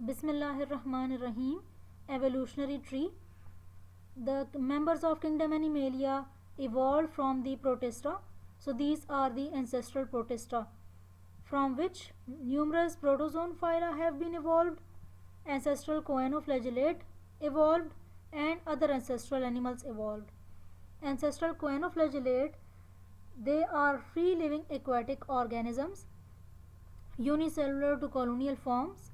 Bismillahirrahmanirrahim. Evolutionary tree. The members of kingdom Animalia evolved from the Protista. So these are the ancestral Protista, from which numerous protozoan phyla have been evolved. Ancestral Choanoflagellate evolved, and other ancestral animals evolved. Ancestral Choanoflagellate, they are free living aquatic organisms, unicellular to colonial forms.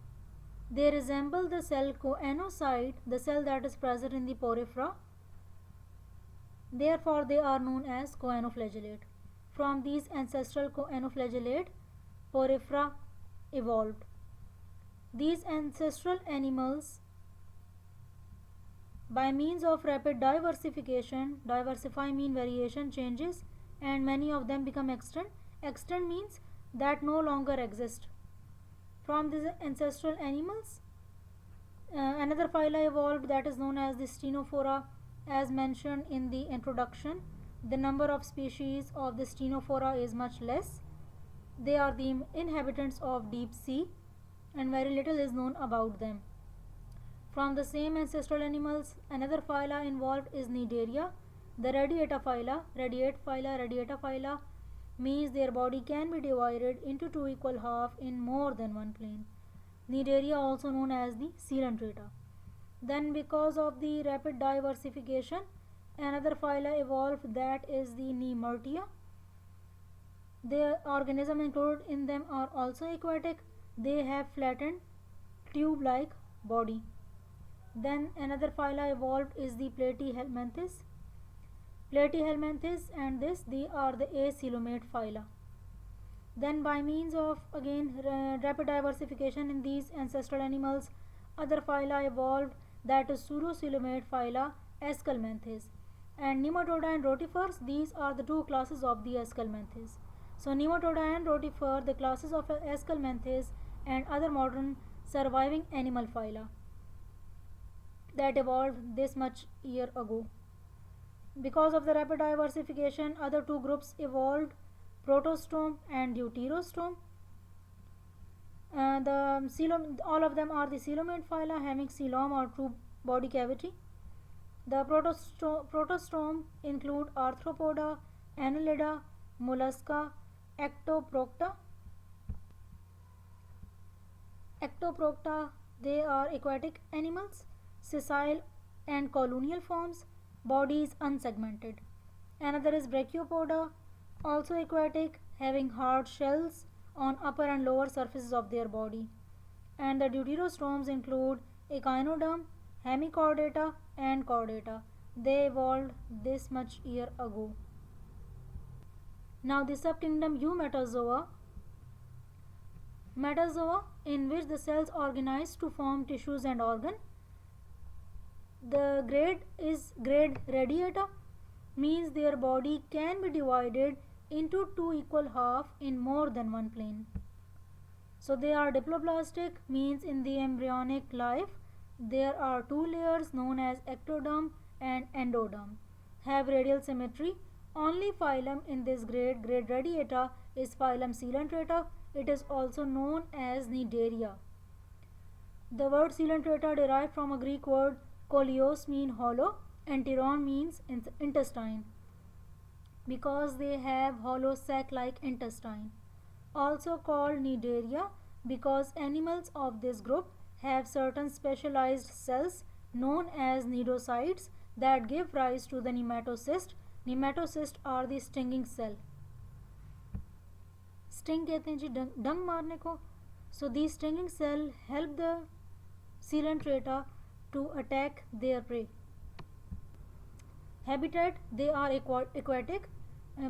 They resemble the cell choanocyte, the cell that is present in the porifera. Therefore, they are known as choanoflagellate. From these ancestral choanoflagellate, porifera evolved. These ancestral animals, by means of rapid diversification, diversify mean variation changes, and many of them become extinct. Extinct means that no longer exist. From these ancestral animals, another phyla evolved, that is known as the Stenophora. As mentioned in the introduction, the number of species of the Stenophora is much less. They are the inhabitants of deep sea, and very little is known about them. From the same ancestral animals, another phyla involved is Cnidaria. The Radiata phyla means their body can be divided into two equal halves in more than one plane. Cnidaria, also known as the Coelenterata. Then, because of the rapid diversification, another phyla evolved, that is the Nemertea. The organisms included in them are also aquatic. They have flattened tube-like body. Then another phyla evolved is the Platyhelminthes. Platyhelminthes and they are the acoelomate phyla. Then, by means of again rapid diversification in these ancestral animals, other phyla evolved, that is pseudocoelomate phyla, Aschelminthes. And Nematoda and Rotifers, these are the two classes of the Aschelminthes. So Nematoda and Rotifer, the classes of Aschelminthes, and other modern surviving animal phyla that evolved this much year ago. Because of the rapid diversification, other two groups evolved, Protostome and Deuterostome. All of them are the coelomate phyla having coelom or true body cavity. The protostome include Arthropoda, Annelida, Mollusca, Ectoprocta. Ectoprocta, they are aquatic animals, sessile and colonial forms, bodies unsegmented. Another is Brachiopoda, also aquatic, having hard shells on upper and lower surfaces of their body. And the deuterostomes include Echinoderm, Hemichordata and Chordata. They evolved this much year ago. Now the subkingdom Eumetazoa. Metazoa, in which the cells organize to form tissues and organ. The grade is grade Radiata, means their body can be divided into two equal halves in more than one plane. So they are diploblastic, means in the embryonic life there are two layers known as ectoderm and endoderm, have radial symmetry. Only phylum in this grade Radiata, is phylum Coelenterata. It is also known as Cnidaria. The word Coelenterata derived from a Greek word kolios, mean hollow, and teron means intestine, because they have hollow sac-like intestine. Also called Cnidaria because animals of this group have certain specialized cells known as cnidocytes that give rise to the nematocyst. Nematocysts are the stinging cell. Sting कहते हैं जी डंग मारने को. So these stinging cell help the Coelenterata to attack their prey. Habitat, they are aquatic,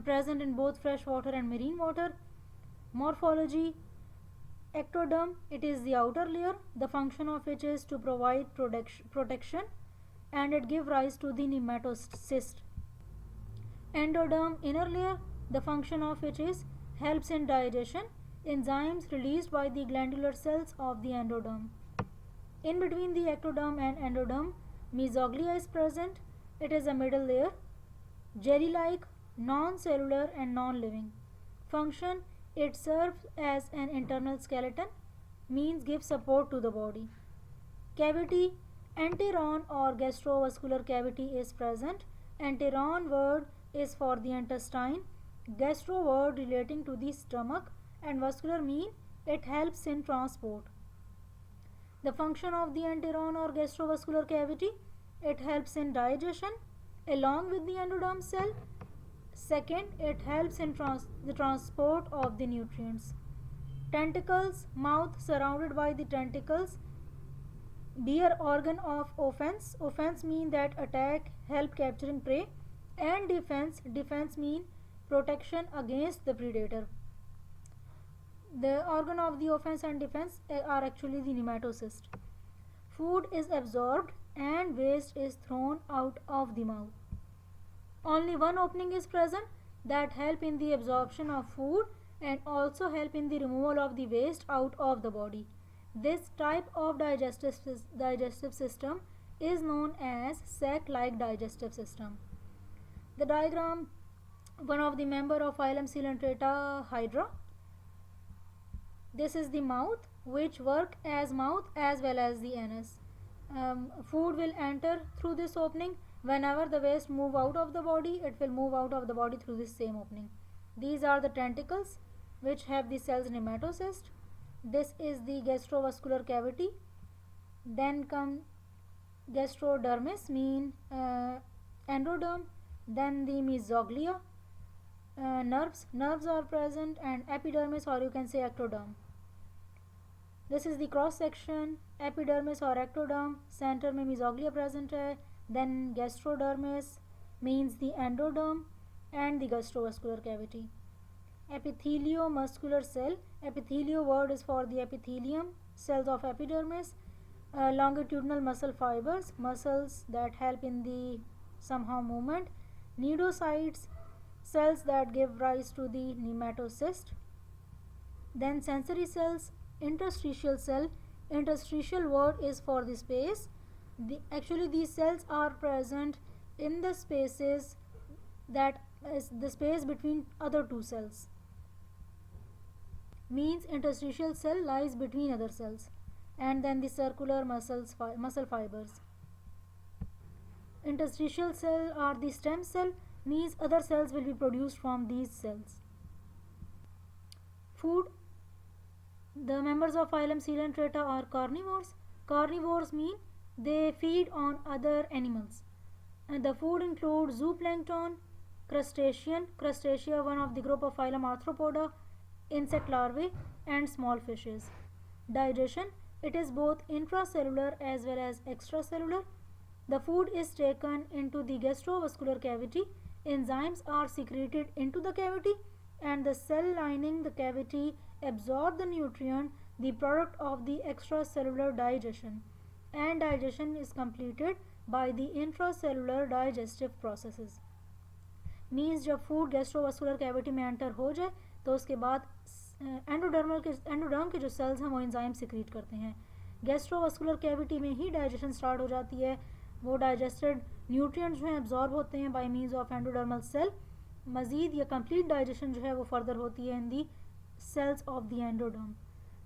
present in both fresh water and marine water. Morphology, ectoderm, it is the outer layer, the function of which is to provide protection, and it gives rise to the nematocyst. Endoderm, inner layer, the function of which is helps in digestion, enzymes released by the glandular cells of the endoderm. In between the ectoderm and endoderm, mesoglea is present. It is a middle layer, jelly-like, non-cellular and non-living. Function, it serves as an internal skeleton, means gives support to the body. cavity, enteron or gastrovascular cavity is present. Enteron word is for the intestine, gastro word relating to the stomach, and vascular mean it helps in transport. The function of the enteron or gastrovascular cavity, it helps in digestion along with the endoderm cell. Second, it helps in the transport of the nutrients. Tentacles, mouth surrounded by the tentacles, bear organ of offense. Offense mean that attack, help capturing prey, and defense. Defense mean protection against the predator. The organ of the offense and defense are actually the nematocyst. Food is absorbed and waste is thrown out of the mouth. Only one opening is present that help in the absorption of food and also help in the removal of the waste out of the body. This type of digestive system is known as sac-like digestive system. The diagram, one of the member of phylum Coelenterata Hydra. This is the mouth, which work as mouth as well as the anus. Food will enter through this opening. Whenever the waste move out of the body, it will move out of the body through this same opening. These are the tentacles which have the cells nematocyst. This is the gastrovascular cavity. Then come gastrodermis, mean endoderm. Then the mesoglea, nerves are present, and epidermis, or you can say ectoderm. This is the cross section, epidermis or ectoderm, center में mesoglea present है. Then gastrodermis means the endoderm and the gastrovascular cavity. Epitheliomuscular cell, epithelio word is for the epithelium, cells of epidermis, longitudinal muscle fibers, muscles that help in the somehow movement, cnidocytes, cells that give rise to the nematocyst. Then sensory cells, interstitial cell, interstitial word is for the space. Actually these cells are present in the spaces that is the space between other two cells. Means interstitial cell lies between other cells. And then the circular muscle fibers. Interstitial cell are the stem cell, means other cells will be produced from these cells. Food. The members of phylum Coelenterata are carnivores. Carnivores mean they feed on other animals. And the food includes zooplankton, crustacean, crustacea, one of the group of phylum Arthropoda, insect larvae, and small fishes. Digestion, it is both intracellular as well as extracellular. The food is taken into the gastrovascular cavity. Enzymes are secreted into the cavity, and the cell lining the cavity absorb the nutrient, the product of the extracellular digestion. And digestion is completed by the intracellular digestive processes. Means जब food gastrovascular cavity में enter हो जाए तो उसके बाद endoderm के जो sales हैं वो एंजाइम सिक्रीट करते हैं. गैस्ट्रोवास्कुलर कैविटी में ही डाइजेशन स्टार्ट हो जाती है. वो डाइजेस्टेड न्यूट्रिएंट्स जो हैं एब्जॉर्ब होते हैं by means of endodermal cell. मज़ीद या कंप्लीट डाइजेशन जो है वो फर्दर होती है in the cells of the endoderm.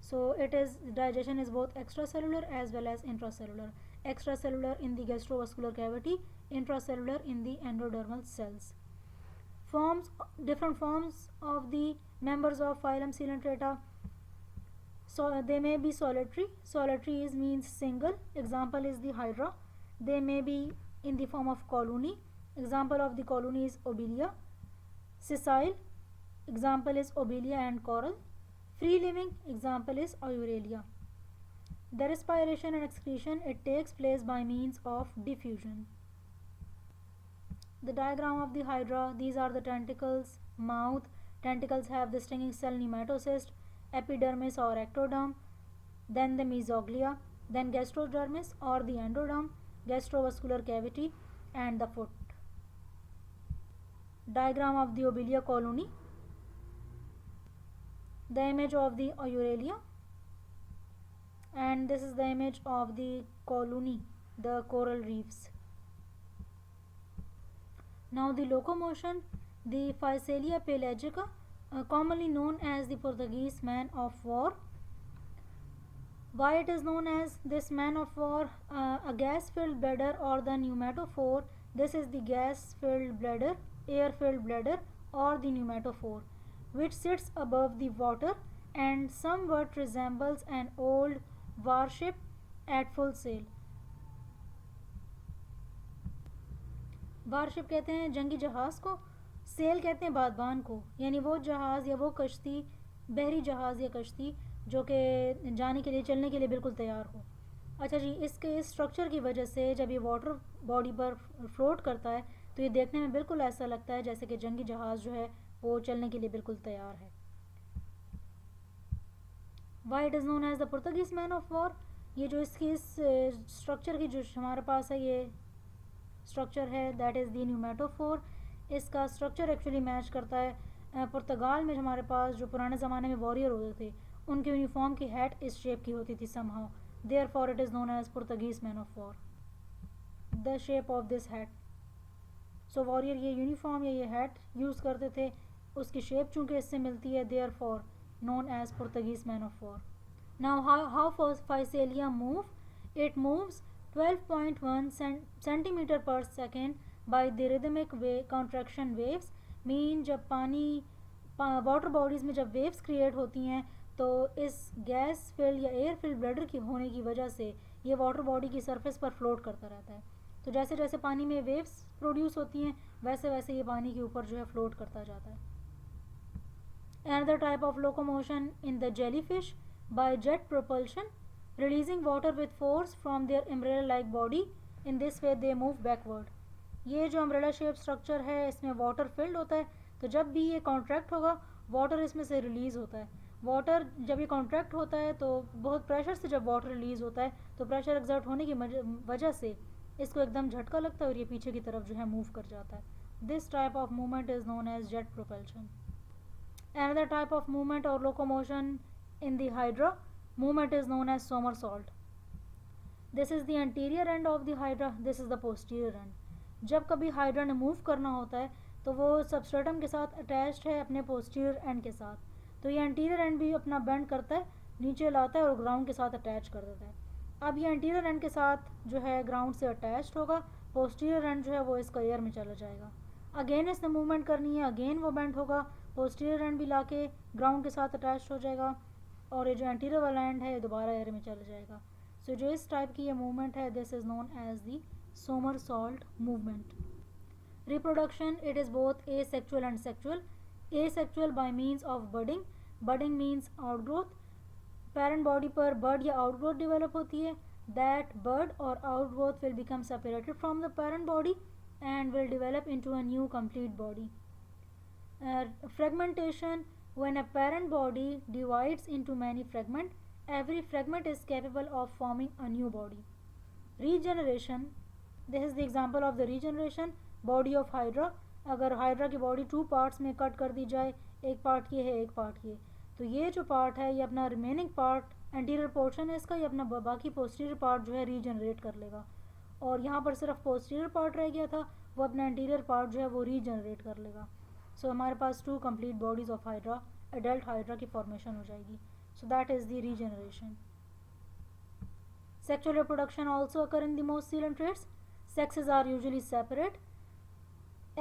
So it is digestion is both extracellular as well as intracellular. Extracellular in the gastrovascular cavity, intracellular in the endodermal cells. Different forms of the members of phylum Coelenterata. So they may be solitary. Solitary means single. Example is the hydra. They may be in the form of colony. Example of the colony is Obelia. Sessile. Example is Obelia and coral. Free living, example is Euralia. The respiration and excretion, it takes place by means of diffusion. The diagram of the hydra, these are the tentacles, mouth. Tentacles have the stinging cell nematocyst, epidermis or ectoderm, then the mesoglea, then gastrodermis or the endoderm, gastrovascular cavity, and the foot. Diagram of the Obelia colony. The image of the Euralia, and this is the image of the colony, the coral reefs. Now the locomotion, the Physalia pelagica, commonly known as the Portuguese man of war. Why it is known as this man of war? A gas-filled bladder or the pneumatophore. This is the gas-filled bladder, air-filled bladder or the pneumatophore, which sits above the water and somewhat resembles an old warship at full sail. Warship कहते हैं जंगी जहाज़ को, cell कहते हैं बादबान को, यानी वो जहाज़ या वो कश्ती, बहरी जहाज़ या कश्ती जो कि जाने के लिए, चलने के लिए बिल्कुल तैयार हो. अच्छा जी, इसके स्ट्रक्चर की वजह से जब ये वाटर बॉडी पर फ्लोट करता है तो ये देखने में बिल्कुल ऐसा लगता है जैसे कि जंगी जहाज़ जो है वो चलने के लिए बिल्कुल तैयार है. Why it is known as the Portuguese man of war. ये जो इसकी इस स्ट्रक्चर की जो हमारे पास है ये स्ट्रक्चर है दैट इज़ दी न्यूमेटोफोर. इसका स्ट्रक्चर एक्चुअली मैच करता है पुर्तगाल में हमारे पास जो पुराने ज़माने में वॉरियर होते थे उनके यूनिफॉर्म की हैट इस शेप की होती थी somehow. Therefore it is known as Portuguese man of war, the shape of this hat. So warrior ये यूनिफॉर्म या ये हैट यूज़ करते थे, उसकी शेप चूँकि इससे मिलती है, therefore known as Portuguese man of war. Now how Physalia move? It moves 12.1 centimeter per second by the rhythmic contraction waves. Mean जब पानी वाटर बॉडीज़ में जब वेव्स क्रिएट होती हैं तो इस गैस फिल्ड या एयर फिल्ड ब्लैडर की होने की वजह से ये वाटर बॉडी की सरफेस पर फ्लोट करता रहता है. तो जैसे जैसे पानी में वेव्स प्रोड्यूस होती हैं वैसे वैसे ये पानी के ऊपर जो है फ्लोट करता जाता है. Another type of locomotion in the jellyfish by jet propulsion, releasing water with force from their umbrella-like body. In this way they move backward. ये जो umbrella shape structure है इसमें water filled होता है, तो जब भी ये contract होगा water इसमें से release होता है. water जब ये contract होता है तो बहुत pressure से जब water release होता है तो pressure exert होने की वजह से इसको एकदम झटका लगता है और ये पीछे की तरफ जो है move कर जाता है. This type of movement is known as jet propulsion. Another type of movement or locomotion in the hydra movement is known as somersault. This is the anterior end of the hydra, this is the posterior end. जब कभी hydra ने move करना होता है तो वो substratum के साथ अटैच्ड है अपने पोस्टीरियर एंड के साथ, तो ये एंटीरियर एंड भी अपना बेंड करता है, नीचे लाता है और ग्राउंड के साथ अटैच कर देता है. अब ये एंटीरियर एंड के साथ जो है ग्राउंड से अटैच्ड होगा, पोस्टीरियर एंड जो है वो इसका एयर में चला जाएगा. अगेन इसने मूवमेंट करनी है, अगेन वो बेंड होगा, पोस्टीरियर एंड भी लाके ग्राउंड के साथ अटैच हो जाएगा और ये जो एंटीरियर वाला एंड है दोबारा एयर में चला जाएगा. सो जो इस टाइप की ये मूवमेंट है this is known as the somersault movement. Reproduction it is both asexual and sexual. Asexual by means of budding, budding means outgrowth. Parent body पर बर्ड या आउटग्रोथ डेवलप होती है. दैट बर्ड और outgrowth will become separated from the parent body and will develop into a new complete body. Fragmentation, when a parent body divides into many fragments, every fragment is capable of forming a new body. Regeneration, this is the example of the regeneration body of hydra. अगर hydra की body 2 parts में cut कर दी जाए, एक part ये है एक part ये, तो ये जो पार्ट है ये अपना रिमेनिंग पार्ट एंटीरियर पोर्शन है इसका, ये अपना बाकी पोस्टीरियर पार्ट जो है रीजनरेट कर लेगा. और यहाँ पर सिर्फ पोस्टीरियर पार्ट रह गया था, वो अपना एंटीरियर पार्ट जो है वो रीजनरेट कर लेगा. सो हमारे पास 2 complete bodies of hydra, adult hydra की फॉर्मेशन हो जाएगी. So that is the regeneration. Sexual reproduction also occur in the most coelentrates. Sexes are usually separate.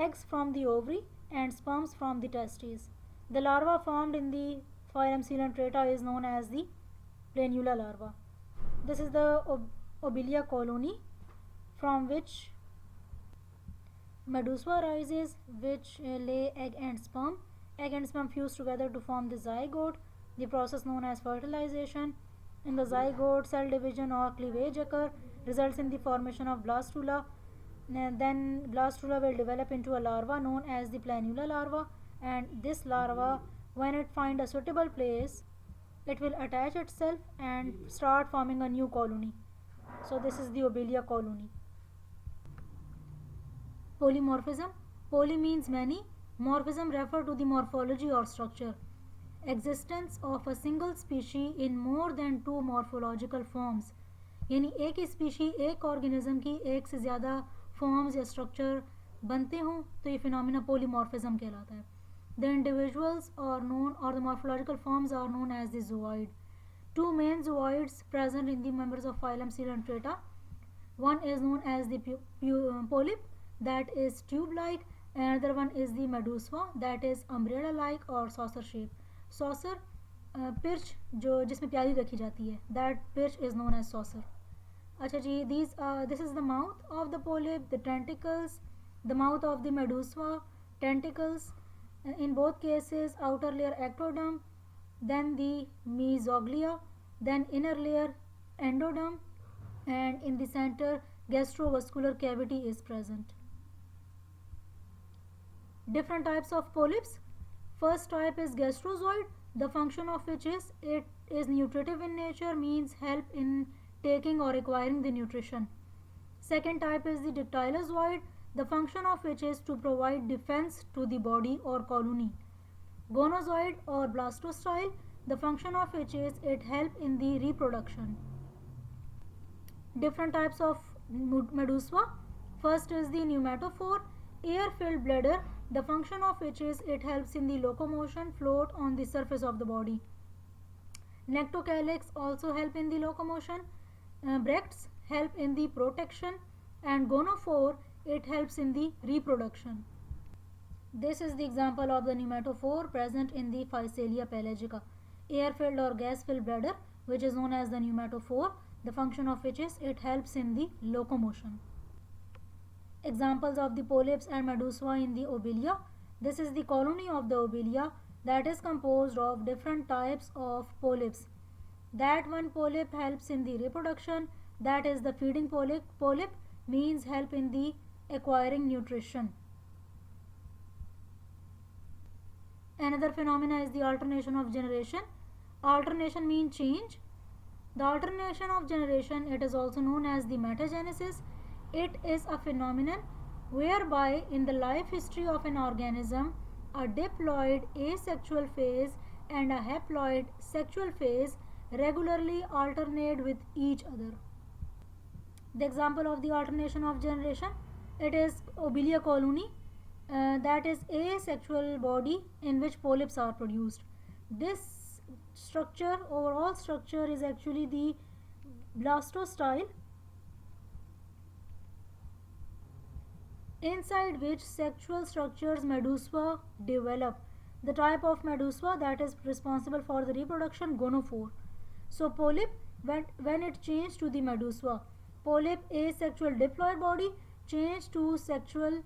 Eggs from the ovary and sperms from the testes. The larva formed in the phylum Coelentrata is known as the planula larva. This is the Obelia colony from which Medusa arises, which lay egg and sperm. Egg and sperm fuse together to form the zygote, the process known as fertilization. In the zygote, cell division or cleavage occur, results in the formation of blastula. Then blastula will develop into a larva known as the planula larva, and this larva, when it finds a suitable place, it will attach itself and start forming a new colony. So this is the Obelia colony. Polymorphism. Poly means many, morphism refer to the morphology or structure. Existence of a single species in more than 2 morphological forms. यानी एक species एक organism की एक से ज़्यादा forms या structure बनते हों तो ये फिनोमिना पोलीमॉर्फिज्म कहलाता है. द इंडिविजुअल्स आर नोन और the morphological forms are known as the zooid. two main zooids present in the members of phylum Coelenterata. One is known as the polyp, that is tube-like. Another one is the medusa, that is umbrella-like or saucer shape. Saucer पिर्च जो जिसमें प्याली रखी जाती है, that perch is known as saucer. अच्छा जी, this is the mouth of the polyp, the tentacles, the mouth of the medusa, tentacles. In both cases, outer layer ectoderm, then the mesoglea, then inner layer endoderm, and in the center gastrovascular cavity is present. Different types of polyps. First type is gastrozoid, the function of which is it is nutritive in nature, means help in taking or acquiring the nutrition. Second type is the dactylozoid, the function of which is to provide defense to the body or colony. Gonozoid or blastostyle, the function of which is it help in the reproduction. Different types of medusa. First is the pneumatophore, air-filled bladder, the function of which is it helps in the locomotion, float on the surface of the body. Nectocalyx also help in the locomotion. Bracts help in the protection, and gonophore, it helps in the reproduction. This is the example of the pneumatophore present in the Physalia pelagica. Air-filled or gas-filled bladder, which is known as the pneumatophore, the function of which is it helps in the locomotion. Examples of the polyps and medusa in the obelia. This is the colony of the obelia, that is composed of different types of polyps. That one polyp helps in the reproduction, that is the feeding polyp, means help in the acquiring nutrition. Another phenomena is the alternation of generation. Alternation means change. The alternation of generation, it is also known as the metagenesis. It is a phenomenon whereby in the life history of an organism, a diploid asexual phase and a haploid sexual phase regularly alternate with each other. The example of the alternation of generation, it is obelia colony, that is asexual body in which polyps are produced. This structure, overall structure, is actually the blastostyle, inside which sexual structures medusa develop. The type of medusa that is responsible for the reproduction, gonophore. So polyp, when it changed to the medusa, polyp asexual diploid body changed to sexual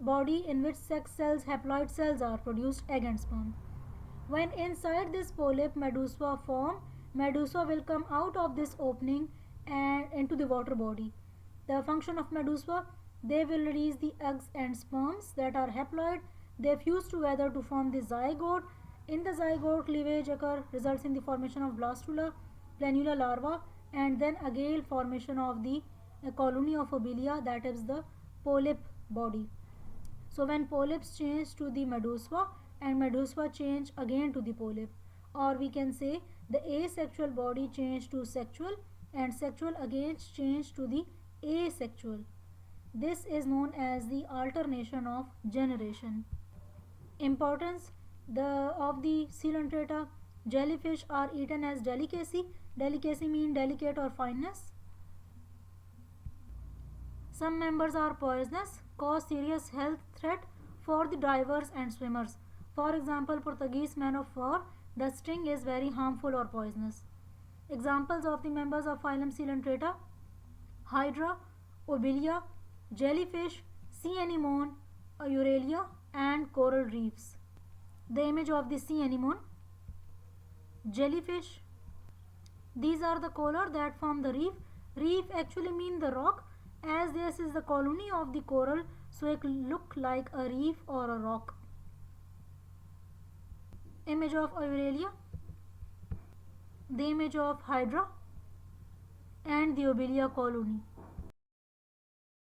body in which sex cells, haploid cells are produced, egg and sperm. When inside this polyp medusa form, medusa will come out of this opening and into the water body. The function of medusa, they will release the eggs and sperms that are haploid. They fuse together to form the zygote. In the zygote, cleavage occur, results in the formation of blastula, planula larva, and then again formation of the colony of obelia, that is the polyp body. So when polyps change to the medusa and medusa change again to the polyp, or we can say the asexual body change to sexual and sexual again change to the asexual. This is known as the alternation of generation. Importance of the Coelenterata. Jellyfish are eaten as delicacy. Delicacy means delicate or fineness. Some members are poisonous, cause serious health threat for the divers and swimmers. For example, Portuguese man of war, the sting is very harmful or poisonous. Examples of the members of phylum Coelenterata: hydra, obelia, jellyfish, sea anemone, Euralia, and coral reefs. The image of the sea anemone, jellyfish. These are the color that form the reef. Reef actually mean the rock, as this is the colony of the coral, so it look like a reef or a rock. Image of Euralia, the image of hydra, and the obelia colony.